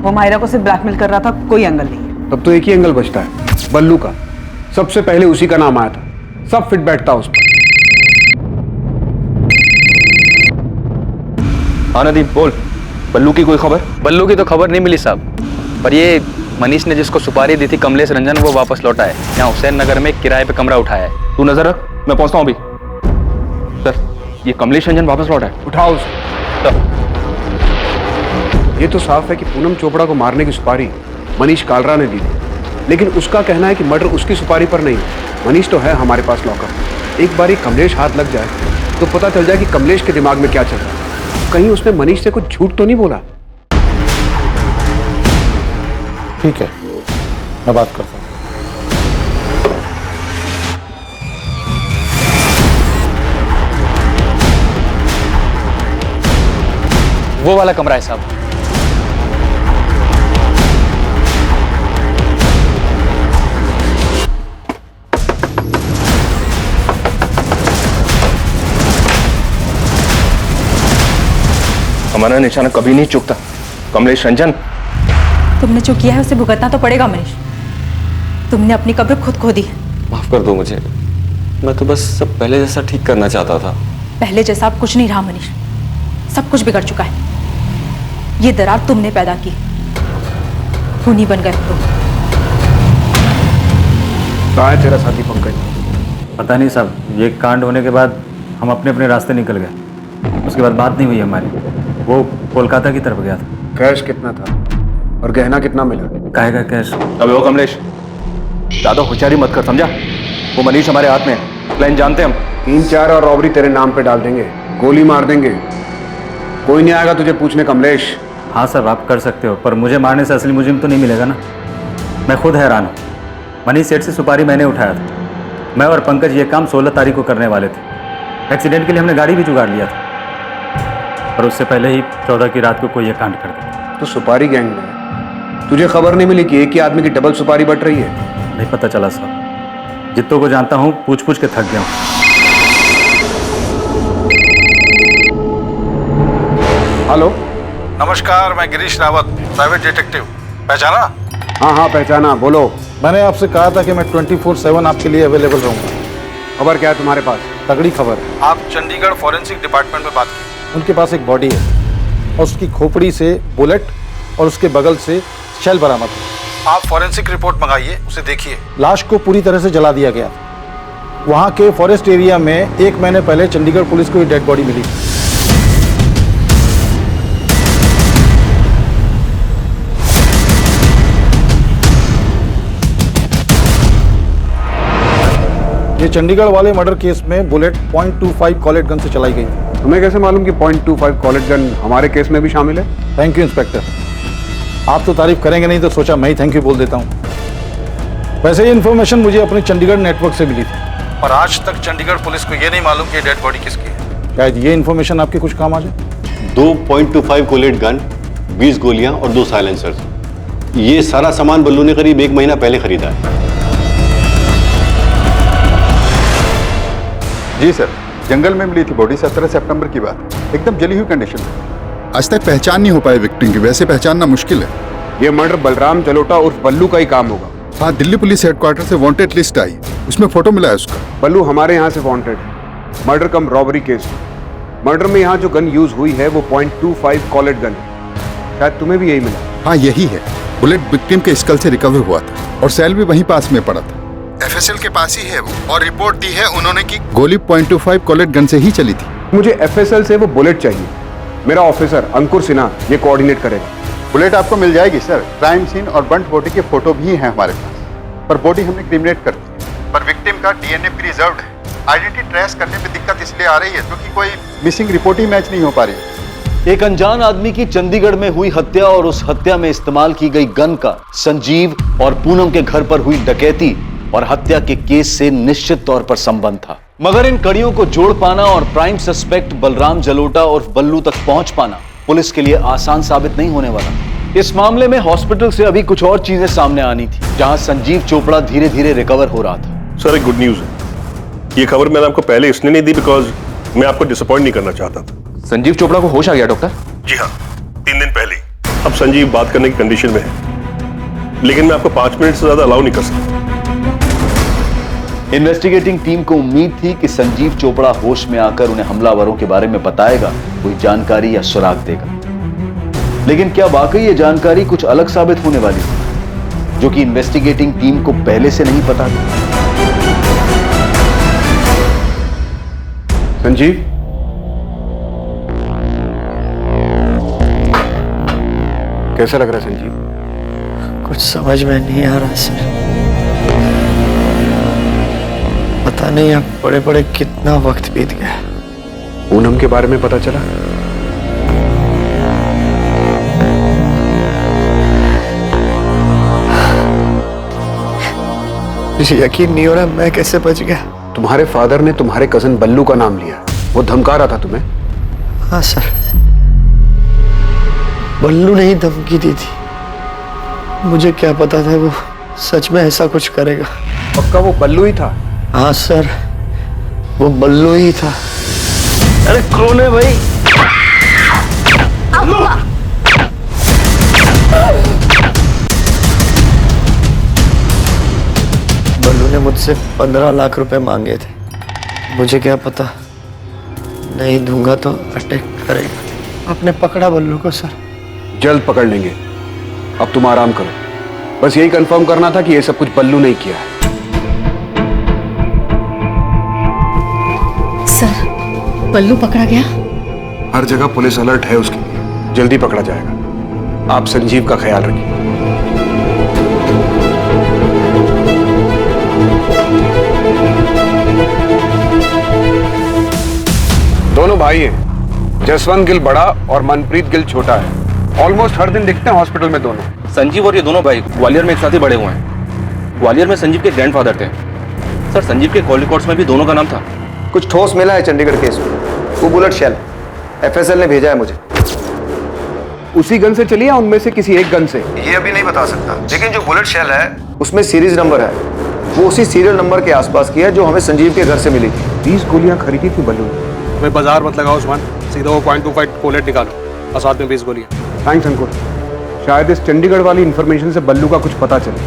वो माहिरा को सिर्फ ब्लैकमेल कर रहा था, कोई एंगल नहीं है। तब तो एक ही एंगल बचता है, बल्लू का। सबसे पहले उसी का नाम आया था, सब फिट बैठता उस पर। हाँ नदीम बोल, बल्लू की कोई खबर? बल्लू की तो खबर नहीं मिली साहब, पर ये मनीष ने जिसको सुपारी दी थी कमलेश रंजन, वो वापस लौटा है। यहाँ हुसैन नगर में किराए पे कमरा उठाया है। तू नजर रख, मैं पहुंचता हूँ अभी। सर ये कमलेश रंजन वापस लौटा है? उठाओ उसे। ये तो साफ है कि पूनम चोपड़ा को मारने की सुपारी मनीष कालरा ने दी थी, लेकिन उसका कहना है कि मर्डर उसकी सुपारी पर नहीं। मनीष तो है हमारे पास लॉकर। एक बार कमलेश हाथ लग जाए तो पता चल जाए कि कमलेश के दिमाग में क्या चल रहा है। कहीं उसने मनीष से कुछ झूठ तो नहीं बोला? ठीक है, मैं बात करता हूँ। वो वाला कमरा है साहब। हमारा निशाना कभी नहीं चूकता। कमलेश रंजन, तुमने जो किया है उसे भुगतना तो पड़ेगा मनीष। तुमने अपनी कब्र खुद खो दी। माफ कर दो मुझे, मैं तो बस सब पहले जैसा ठीक करना चाहता था। पहले जैसा अब कुछ नहीं रहा मनीष, सब कुछ बिगड़ चुका है। ये दरार तुमने पैदा की, खूनी बन गए तुम। कहाँ है तेरा साथी पंकज? पता नहीं साहब, ये कांड होने के बाद हम अपने अपने रास्ते निकल गए। उसके बाद बात नहीं हुई हमारी। वो कोलकाता की तरफ गया था। कैश कितना था और गहना कितना मिला? काहे का कैश? अबे वो कमलेश, ज्यादा होशियारी मत कर, समझा? वो मनीष हमारे हाथ में है, प्लान जानते हैं हम। 3-4 और रॉबरी तेरे नाम पे डाल देंगे, गोली मार देंगे, कोई नहीं आएगा तुझे पूछने। कमलेश, हाँ सर आप कर सकते हो, पर मुझे मारने से असली मुजरिम तो नहीं मिलेगा ना। मैं खुद हैरान हूँ। मनीष सेठ से सुपारी मैंने उठाया था। मैं और पंकज ये काम 16 तारीख को करने वाले थे। एक्सीडेंट के लिए हमने गाड़ी भी जुगाड़ लिया था, और उससे पहले ही 14 की रात को कोई ये कांड कर दिया। तो सुपारी गैंग में तुझे खबर नहीं मिली कि एक ही आदमी की डबल सुपारी बट रही है? नहीं पता चला साहब, जितनों को जानता हूँ पूछ पूछ के थक गया हूँ। हेलो, नमस्कार, मैं गिरीश रावत, प्राइवेट डिटेक्टिव। पहचाना? हाँ हाँ पहचाना, बोलो। मैंने आपसे कहा था कि मैं 24/7 आपके लिए अवेलेबल रहूंगा। खबर क्या है तुम्हारे पास? तगड़ी खबर है। आप चंडीगढ़ फॉरेंसिक डिपार्टमेंट में बात की। उनके पास एक बॉडी है और उसकी खोपड़ी से बुलेट और उसके बगल से शेल बरामद हुआ। आप फॉरेंसिक रिपोर्ट मंगाइए, उसे देखिए। लाश को पूरी तरह से जला दिया गया। वहाँ के फॉरेस्ट एरिया में 1 महीने पहले चंडीगढ़ पुलिस को ये डेड बॉडी मिली। ये चंडीगढ़ वाले मर्डर केस में बुलेट .25 कॉलेट गन से चलाई गई थी। तुम्हें कैसे मालूम कि .25 कॉलेट गन हमारे केस में भी शामिल है? थैंक यू इंस्पेक्टर, आप तो तारीफ करेंगे नहीं तो सोचा मैं ही थैंक यू बोल देता हूँ। वैसे ये इन्फॉर्मेशन मुझे अपने चंडीगढ़ नेटवर्क से मिली थी, पर आज तक चंडीगढ़ पुलिस को ये नहीं मालूम कि डेड बॉडी किसकी है। शायद ये इन्फॉर्मेशन आपके कुछ काम आ जाए। 2 .25 कोलेट गन, 20 गोलियां और 2 साइलेंसर्स। ये सारा सामान बल्लू ने करीब 1 महीना पहले खरीदा है। जी सर, जंगल में मिली थी बॉडी। 17 सितंबर की बात, एकदम जली हुई कंडीशन में। आज तक पहचान नहीं हो पाई विक्टिम की, वैसे पहचानना मुश्किल है। ये मर्डर बलराम जलोटा उर्फ बल्लू का ही काम होगा। हाँ, दिल्ली पुलिस हेडक्वार्टर से वांटेड लिस्ट आई, उसमें फोटो मिला है उसका। बल्लू हमारे यहाँ से wanted, murder cum robbery case. Murder में यहाँ जो गन यूज हुई है वो .25 कॉलेट गन, शायद तुम्हें भी यही मिला। हाँ यही है। बुलेट विक्टिम के स्कल से रिकवर हुआ था और सेल भी वहीं पास में पड़ा था। FSL के पास ही है वो, और रिपोर्ट दी है उन्होंने कि गोली .25 कॉलेट गन से ही चली थी। मुझे FSL से वो बुलेट चाहिए। मेरा ऑफिसर अंकुर सिन्हा ये कोऑर्डिनेट करेगा। बुलेट आपको मिल जाएगी सर। क्राइम सीन और बंट बॉडी के फोटो भी हैं हमारे पास, पर बॉडी हमने क्रिमिनेट कर दी। पर विक्टिम का DNA प्रिजर्व्ड है। आइडेंटिटी ट्रेस करने में दिक्कत इसलिए आ रही है क्योंकि कोई मिसिंग रिपोर्ट ही मैच नहीं हो पा रही। एक अनजान आदमी की चंडीगढ़ में हुई हत्या और उस हत्या में इस्तेमाल की गई गन का संजीव और पूनम के घर पर हुई डकैती और हत्या के केस से निश्चित तौर पर संबंध था। मगर इन कड़ियों को जोड़ पाना और प्राइम सस्पेक्ट बलराम जलोटा और बल्लू तक पहुंच पाना पुलिस के लिए आसान साबित नहीं होने वाला। इस मामले में हॉस्पिटल से अभी कुछ और चीजें सामने आनी थी, जहां संजीव चोपड़ा धीरे धीरे रिकवर हो रहा था। सर, एक गुड न्यूज है। ये खबर मैंने आपको पहले इसलिए नहीं दी बिकॉज मैं आपको डिसअपॉइंट नहीं करना चाहता था। संजीव चोपड़ा को होश आ गया डॉक्टर? जी हाँ, 3 दिन पहले। अब संजीव बात करने की कंडीशन में है, लेकिन मैं आपको 5 मिनट से ज्यादा अलाउ नहीं कर सकता। इन्वेस्टिगेटिंग टीम को उम्मीद थी कि संजीव चोपड़ा होश में आकर उन्हें हमलावरों के बारे में बताएगा, कोई जानकारी या सुराग देगा। लेकिन क्या वाकई ये जानकारी कुछ अलग साबित होने वाली थी, जो कि इन्वेस्टिगेटिंग टीम को पहले से नहीं पता था? संजीव, कैसा लग रहा है संजीव? कुछ समझ में नहीं आ रहा सर। पता नहीं अब बड़े बड़े कितना वक्त बीत गया। पूनम के बारे में पता चला? मुझे यकीन नहीं हो रहा मैं कैसे बच गया। तुम्हारे फादर ने तुम्हारे कजन बल्लू का नाम लिया, वो धमका रहा था तुम्हें? हाँ सर, बल्लू ने ही धमकी दी थी। मुझे क्या पता था वो सच में ऐसा कुछ करेगा। पक्का वो बल्लू ही था? हाँ सर, वो बल्लू ही था। अरे कौन है भाई? बल्लू ने मुझसे 15 लाख रुपए मांगे थे। मुझे क्या पता, नहीं दूंगा तो अटैक करेगा। आपने पकड़ा बल्लू को सर? जल्द पकड़ लेंगे, अब तुम आराम करो। बस यही कंफर्म करना था कि ये सब कुछ बल्लू ने किया है। सर, बल्लू पकड़ा गया? हर जगह पुलिस अलर्ट है उसके लिए, जल्दी पकड़ा जाएगा। आप संजीव का ख्याल रखिए। दोनों भाई हैं, जसवंत गिल बड़ा और मनप्रीत गिल छोटा है। ऑलमोस्ट हर दिन दिखते हैं हॉस्पिटल में दोनों। संजीव और ये दोनों भाई ग्वालियर में एक साथ ही बड़े हुए हैं। ग्वालियर में संजीव के ग्रैंडफादर थे। सर, संजीव के कॉल रिकॉर्ड्स में भी दोनों का नाम था। कुछ ठोस मिला है चंडीगढ़ केस में। वो बुलेट शेल एफएसएल ने भेजा है मुझे। उसी गन से चली या उनमें से किसी एक गन से? ये अभी नहीं बता सकता, लेकिन जो बुलेट शेल है उसमें सीरीज नंबर है। वो उसी सीरियल नंबर के आसपास की है जो हमें संजीव के घर से मिली थी। 20 गोलियां खरीदी थी बल्लू ने। मैं बाजार मत लगाओ उस्मान, सीधा वो .25 कोलेट निकालो और साथ में 20 गोलियां। थैंक्स अंकुर, शायद इस चंडीगढ़ वाली इंफॉर्मेशन से बल्लू का कुछ पता चले।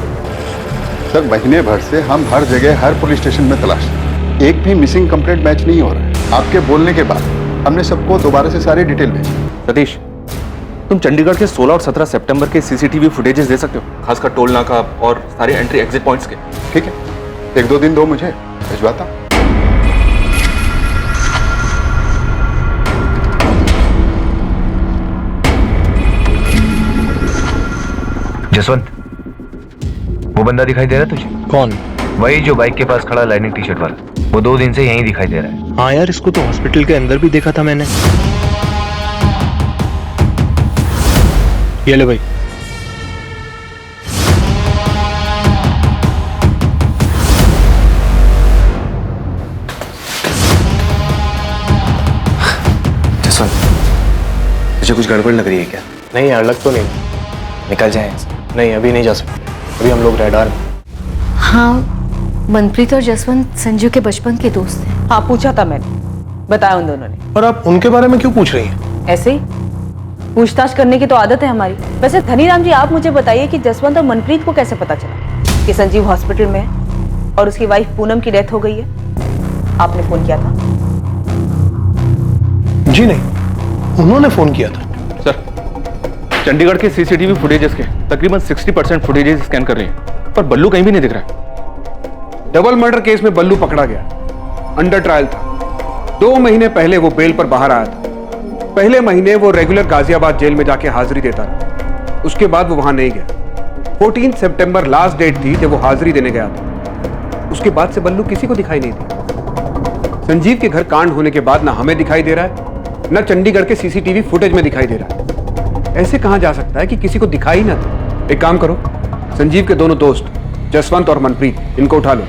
सर, महीने भर से हम हर जगह हर पुलिस स्टेशन में तलाश, एक भी मिसिंग कंप्लेंट मैच नहीं हो रहा है। आपके बोलने के बाद हमने सबको दोबारा से सारी डिटेल भेजी। सतीश, तुम चंडीगढ़ के 16 और 17 सितंबर के सीसीटीवी फुटेजेस दे सकते हो, खासकर टोल नाका और सारे एंट्री एग्जिट पॉइंट्स के? ठीक है, 1-2 दिन दो, मुझे भिजवाता। जसवंत, वो बंदा दिखाई दे रहा है तुझे? कौन? वही जो बाइक के पास खड़ा लाइनिंग टी शर्ट वाला। वो 2 दिन से यहीं दिखाई दे रहा है। हाँ यार, इसको तो हॉस्पिटल के अंदर भी देखा था मैंने। ये ले भाई। जसवंत, तुझे कुछ गड़बड़ लग रही है क्या? नहीं यार, लग तो नहीं। निकल जाए। नहीं, अभी नहीं जा सकते, अभी हम लोग रेडार में। हाँ, मनप्रीत और जसवंत संजीव के बचपन के दोस्त हैं। हाँ, पूछा था मैंने, बताया उन दोनों ने। और आप उनके बारे में क्यों पूछ रही हैं? ऐसे ही पूछताछ करने की तो आदत है हमारी। वैसे धनीराम जी, आप मुझे बताइए कि जसवंत और मनप्रीत को कैसे पता चला कि संजीव हॉस्पिटल में है और उसकी वाइफ पूनम की डेथ हो गई है? आपने फोन किया था? जी नहीं, उन्होंने फोन किया था। सर, चंडीगढ़ के सीसीटीवी फुटेजेस के तकरीबन 60% फुटेजेस स्कैन कर रही हैं, पर बल्लू कहीं भी नहीं दिख रहा है। डबल मर्डर केस में बल्लू पकड़ा गया, अंडर ट्रायल था। 2 महीने पहले वो बेल पर बाहर आया था। पहले महीने वो रेगुलर गाजियाबाद जेल में जाके हाजिरी देता रहा, उसके बाद वो वहां नहीं गया। 14 सितंबर लास्ट डेट थी जब वो हाजिरी देने गया था। उसके बाद से बल्लू किसी को दिखाई नहीं दिया। संजीव के घर कांड होने के बाद ना हमें दिखाई दे रहा है, ना चंडीगढ़ के सीसीटीवी फुटेज में दिखाई दे रहा है। ऐसे कहां जा सकता है कि किसी को दिखाई ना दे? एक काम करो, संजीव के दोनों दोस्त जसवंत और मनप्रीत, इनको उठा लो।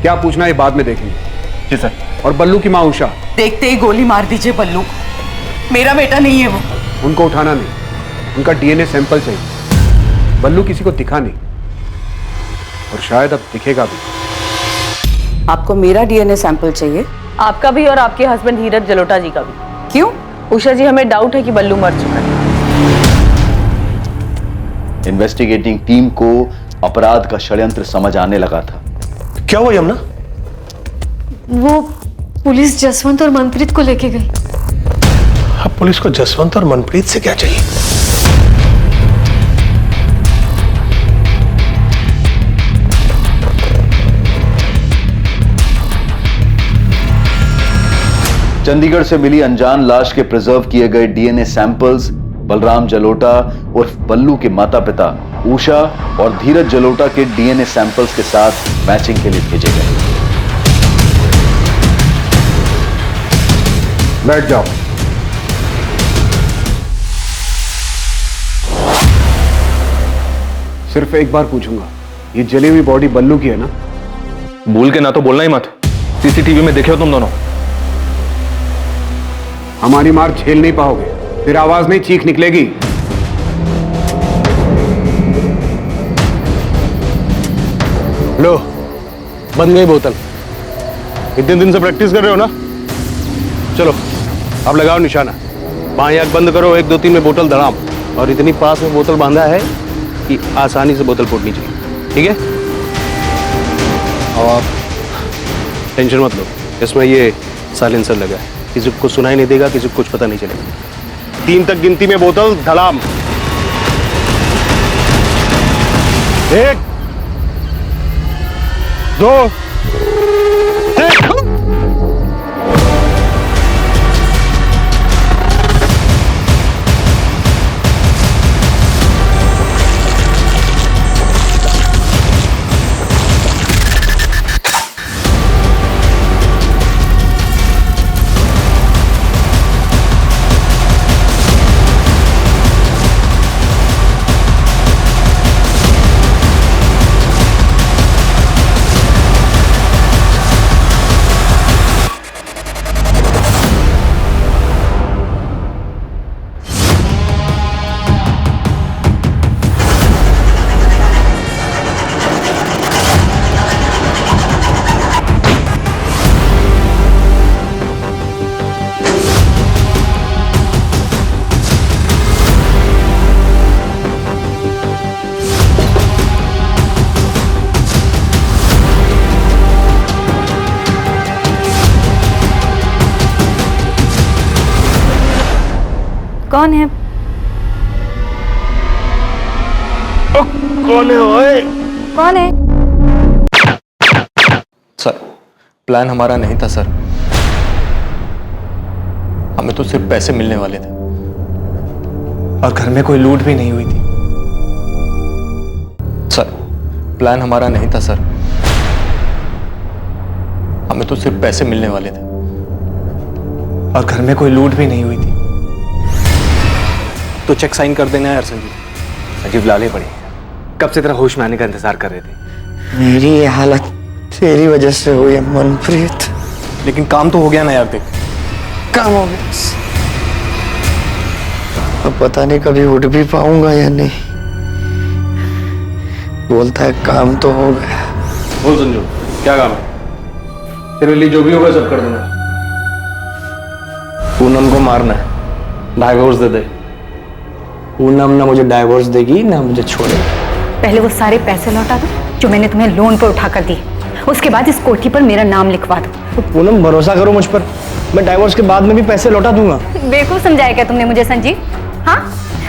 क्या पूछना है बाद में देखेंगे। जी सर। और बल्लू की माँ उषा, देखते ही गोली मार दीजिए बल्लू, मेरा बेटा नहीं है वो। उनको उठाना नहीं, उनका डीएनए सैंपल चाहिए। बल्लू किसी को दिखा नहीं और शायद अब दिखेगा भी। आपको मेरा डीएनए सैंपल चाहिए? आपका भी और आपके हस्बैंड धीरज जलोटा जी का भी। क्यों? उषा जी, हमें डाउट है कि बल्लू मर चुका है। इन्वेस्टिगेटिंग टीम को अपराध का षड्यंत्र समझ आने लगा था। क्या हुआ यमुना? वो पुलिस जसवंत और मनप्रीत को लेके गई। अब पुलिस को जसवंत और मनप्रीत से क्या चाहिए? चंडीगढ़ से मिली अनजान लाश के प्रिजर्व किए गए डीएनए सैंपल्स बलराम जलोटा उर्फ बल्लू के माता पिता उषा और धीरज जलोटा के डीएनए सैंपल्स के साथ मैचिंग के लिए भेजे गए। बैठ जाओ। सिर्फ एक बार पूछूंगा, ये जली हुई बॉडी बल्लू की है ना? भूल के ना तो बोलना ही मत। सीसीटीवी में देखे हो तुम दोनों। हमारी मार झेल नहीं पाओगे, फिर आवाज नहीं, चीख निकलेगी। लो, बंद गई बोतल। इतने दिन से प्रैक्टिस कर रहे हो ना? चलो अब लगाओ निशाना। बाएं आंख बंद करो, 1 2 3 में बोतल धड़ाम। और इतनी पास में बोतल बांधा है कि आसानी से बोतल फूटनी चाहिए। ठीक है? और टेंशन मत लो, इसमें ये साइलेंसर लगा है, किसी को सुनाई नहीं देगा, किसी को कुछ पता नहीं चलेगा। 3 तक गिनती में बोतल धड़ाम। 1 2 3। कौन है? कौन है ओए? कौन है? सर, प्लान हमारा नहीं था सर। हमें तो सिर्फ पैसे मिलने वाले थे और घर में कोई लूट भी नहीं हुई थी। सर, प्लान हमारा नहीं था सर। हमें तो सिर्फ पैसे मिलने वाले थे और घर में कोई लूट भी नहीं हुई थी। तो चेक साइन कर देना यार संजीव। संजीव लाले पड़े, कब से तेरा होश में आने का इंतजार कर रहे थे। मेरी ये हालत तेरी वजह से हुई है मनप्रीत। लेकिन काम तो हो गया ना यार, देख काम हो गया। अब पता नहीं कभी उठ भी पाऊंगा या नहीं। बोलता है काम तो हो गया। बोल संजू, क्या काम है? तेरे लिए जो भी होगा सब कर दूंगा। पूनम को मारना है, डाइवोर्स दे दे। पूनम ना मुझे डाइवोर्स देगी ना मुझे छोड़ेगी। पहले वो सारे पैसे लौटा दो जो मैंने तुम्हें लोन पर उठा कर दिए, उसके बाद इस कोठी पर मेरा नाम लिखवा दो। तो पूनम भरोसा करो मुझ पर, मैं डाइवोर्स के बाद में भी पैसे लौटा दूंगा। बेवकूफ समझाया क्या तुमने मुझे संजीव? हाँ,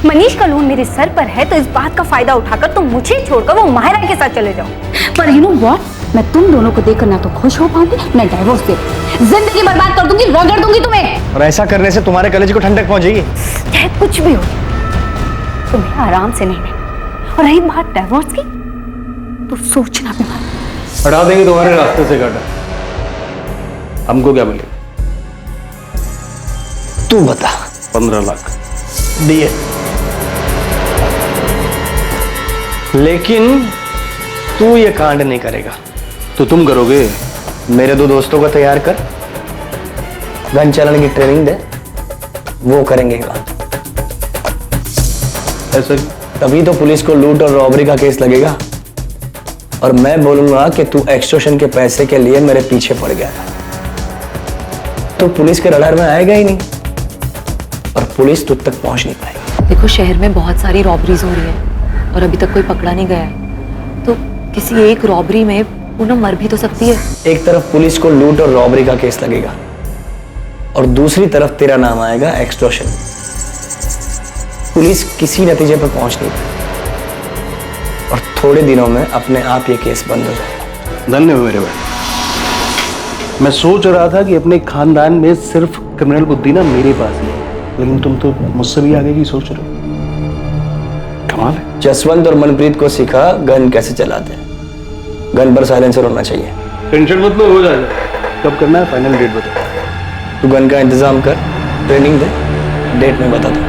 मनीष का लोन मेरे सर पर है तो इस बात का फायदा उठाकर तुम मुझे छोड़कर वो माहिरा के साथ चले जाओ। पर यू नो व्हाट, मैं तुम दोनों को देखकर ना तो खुश हो पाऊंगी ना डाइवोर्स दे, जिंदगी बर्बाद कर दूंगी, रगड़ दूंगी तुम्हें। और ऐसा करने से तुम्हारे कलेजे को ठंडक पहुंचेगी। चाहे कुछ भी हो, तुम्हें आराम से नहीं मिले। और रही बात डाइवोर्स की, तो सोचना भी मत। हटा देंगे तुम्हारे रास्ते से गाड़ा। हमको क्या मिलेगा? तू बता। 15 लाख दिए। लेकिन तू ये कांड नहीं करेगा। तो तुम करोगे? मेरे 2 दोस्तों को तैयार कर, गन चलाने की ट्रेनिंग दे, वो करेंगे काम। ऐसा तभी तो पुलिस को लूट और रॉबरी का केस लगेगा। और मैं बोलूंगा कि तू एक्सटॉर्शन के पैसे के लिए मेरे पीछे पड़ गया था, तो पुलिस के रडार में आएगा ही नहीं और पुलिस तुझ तक पहुंच नहीं पाएगी। देखो, शहर में बहुत सारी रॉबरीज हो रही है और अभी तक कोई पकड़ा नहीं गया है, तो किसी एक रॉबरी में पूनम मर भी तो सकती है। एक तरफ पुलिस को लूट और रॉबरी का केस लगेगा और दूसरी तरफ तेरा नाम आएगा एक्सटॉर्शन। पुलिस किसी नतीजे पर पहुंच नहीं पाएगी और थोड़े दिनों में अपने आप ये केस बंद हो जाएगा। धन्य हो मेरे भाई। मैं सोच रहा था कि अपने खानदान में सिर्फ क्रिमिनल बुद्धि ना मेरे पास ही है, लेकिन तुम तो मुझसे भी आगे की सोच रहे हो। कमाल है। जसवंत और मनप्रीत को सिखा गन कैसे चलाते हैं। गन पर साइलेंसर होना चाहिए। टेंशन मत लो, हो जाएगा। कब करना है फाइनल डेट बता। तू गन का इंतजाम कर, ट्रेनिंग दे, डेट में बता दो।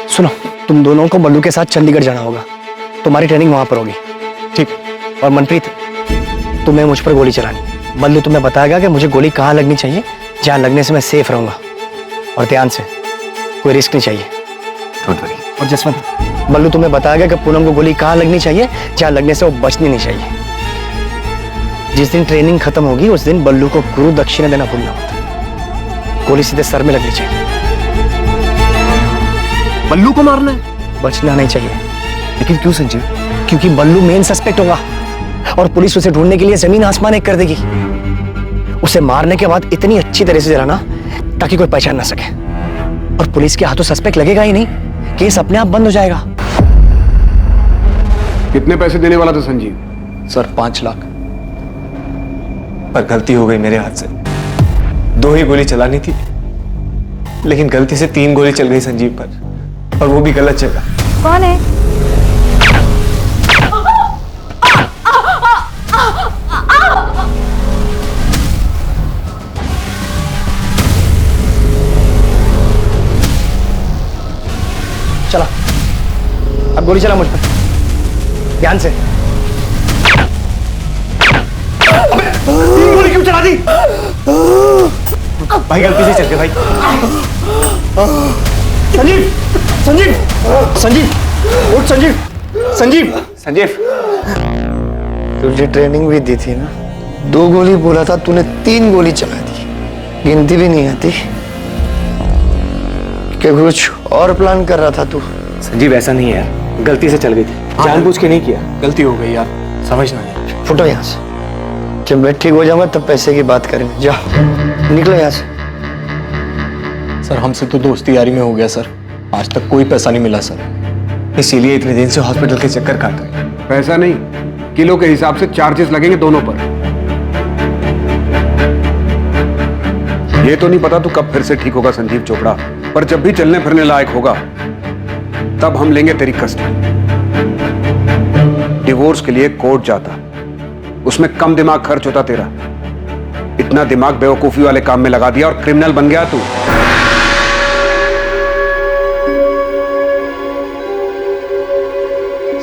सुनो, तुम दोनों को बल्लू के साथ चंडीगढ़ जाना होगा। तुम्हारी ट्रेनिंग वहां पर होगी, ठीक? और मनप्रीत, तुम्हें मुझ पर गोली चलानी। बल्लू तुम्हें बताएगा कि मुझे गोली कहाँ लगनी चाहिए, जहां लगने से मैं सेफ रहूंगा। और ध्यान से, कोई रिस्क नहीं चाहिए। और जसवंत, बल्लू तुम्हें बताएगा कि पूनम को गोली कहाँ लगनी चाहिए, जहां लगने से वो बचनी नहीं चाहिए। जिस दिन ट्रेनिंग खत्म होगी उस दिन बल्लू को गुरु दक्षिणा देना भूलना मत। गोली सीधे सर में लगनी चाहिए। बल्लू को मारना है? बचना नहीं चाहिए। लेकिन क्यों संजीव? क्योंकि बल्लू मेन सस्पेक्ट होगा और पुलिस उसे ढूंढने के लिए जमीन आसमान एक कर देगी। उसे मारने के बाद इतनी अच्छी तरह से जलाना ताकि कोई पहचान ना सके, और पुलिस के हाथों सस्पेक्ट लगेगा ही नहीं, केस अपने आप बंद हो जाएगा। कितने पैसे देने वाला था संजीव? सर 5 लाख। पर गलती हो गई मेरे हाथ से। 2 ही गोली चलानी थी, लेकिन गलती से 3 गोली चल गई संजीव पर, और वो भी गलत जगह। कौन है? चला, अब गोली चला मुझ पर, ध्यान से। अबे, 3 गोली क्यों चला दी? भाई गलती से चल गए भाई। संजीव, संजीव, संजीव, उठ संजीव, संजीव, संजीव। तुझे ट्रेनिंग भी दी थी ना, 2 गोली बोला था, तूने 3 गोली चला दी। गिनती भी नहीं आती कि कुछ और प्लान कर रहा था तू? संजीव ऐसा नहीं है यार, गलती से चल गई थी, जानबूझ के नहीं किया, गलती हो गई यार, समझना यार। फुटो यहाँ से, जब मैं ठीक हो जाऊंगा तब पैसे की बात करेंगे। जाओ, निकलो यहाँ से। सर हमसे तो दोस्ती यारी में हो गया सर, आज तक कोई पैसा नहीं मिला सर, इसीलिए इतने दिन से हॉस्पिटल के चक्कर काट रहे। पैसा नहीं, किलो के हिसाब से चार्जेस लगेंगे दोनों पर। ये तो नहीं पता तू कब फिर से ठीक होगा संजीव चोपड़ा, पर जब भी चलने फिरने लायक होगा तब हम लेंगे तेरी कस्टडी। डिवोर्स के लिए कोर्ट जाता, उसमें कम दिमाग खर्च होता तेरा। इतना दिमाग बेवकूफी वाले काम में लगा दिया और क्रिमिनल बन गया तू।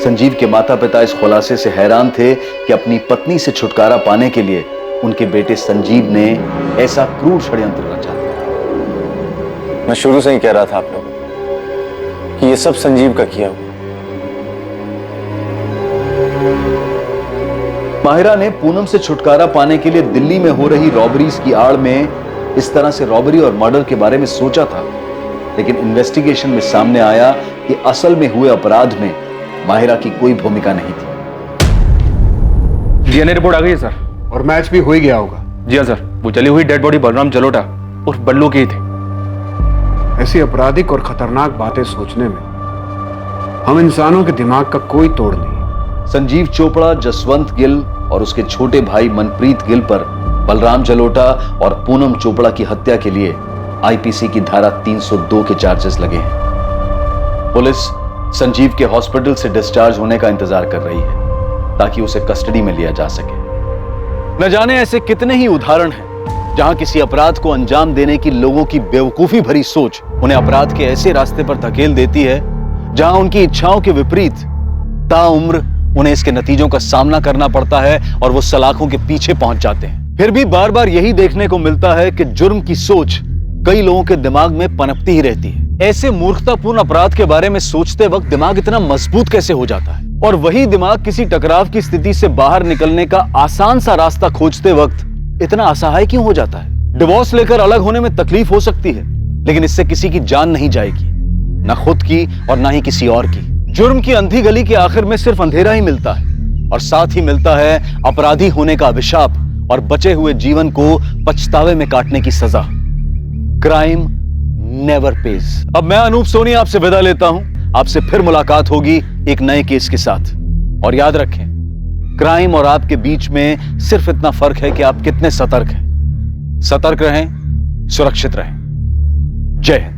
संजीव के माता पिता इस खुलासे से हैरान थे कि अपनी पत्नी से छुटकारा पाने के लिए उनके बेटे संजीव ने ऐसा क्रूर षड्यंत्र रचा। मैं शुरू से ही कह रहा था आप लोगों कि ये सब संजीव का किया हुआ। माहिरा ने पूनम से छुटकारा पाने के लिए दिल्ली में हो रही रॉबरीज की आड़ में इस तरह से रॉबरी और मर्डर के बारे में सोचा था, लेकिन इन्वेस्टिगेशन में सामने आया कि असल में हुए अपराध में माहिरा की कोई भूमिका नहीं थी। डीएनए रिपोर्ट आ गई है सर, और मैच भी हो ही गया होगा। जी हाँ सर, वो जली हुई डेड बॉडी बलराम जलोटा उर्फ बल्लू की थी। ऐसी आपराधिक और खतरनाक बातें सोचने में हम इंसानों के दिमाग का कोई तोड़ नहीं। संजीव चोपड़ा, जसवंत गिल और उसके छोटे भाई मनप्रीत गिल पर बलराम जलोटा और पूनम चोपड़ा की हत्या के लिए आईपीसी की धारा 302 के चार्जेस लगे हैं। पुलिस संजीव के हॉस्पिटल से डिस्चार्ज होने का इंतजार कर रही है ताकि उसे कस्टडी में लिया जा सके। न जाने ऐसे कितने ही उदाहरण हैं जहां किसी अपराध को अंजाम देने की लोगों की बेवकूफी भरी सोच उन्हें अपराध के ऐसे रास्ते पर धकेल देती है जहां उनकी इच्छाओं के विपरीत ताउम्र उन्हें इसके नतीजों का सामना करना पड़ता है और वो सलाखों के पीछे पहुंच जाते हैं। फिर भी बार बार यही देखने को मिलता है कि जुर्म की सोच कई लोगों के दिमाग में पनपती ही रहती है। ऐसे मूर्खतापूर्ण अपराध के बारे में सोचते वक्त दिमाग इतना मजबूत कैसे हो जाता है, और वही दिमाग किसी टकराव की स्थिति से बाहर निकलने का आसान सा रास्ता खोजते वक्त इतना असहाय क्यों हो जाता है। डिवोर्स लेकर अलग होने में तकलीफ हो सकती है, लेकिन इससे किसी की जान नहीं जाएगी, ना खुद की और ना ही किसी और की। जुर्म की अंधी गली के आखिर में सिर्फ अंधेरा ही मिलता है, और साथ ही मिलता है अपराधी होने का अभिशाप और बचे हुए जीवन को पछतावे में काटने की सजा। Crime never page. अब मैं अनूप सोनी आपसे विदा लेता हूं। आपसे फिर मुलाकात होगी एक नए केस के साथ, और याद रखें, क्राइम और आपके बीच में सिर्फ इतना फर्क है कि आप कितने सतर्क हैं। सतर्क रहें, सुरक्षित रहें। जय हिंद।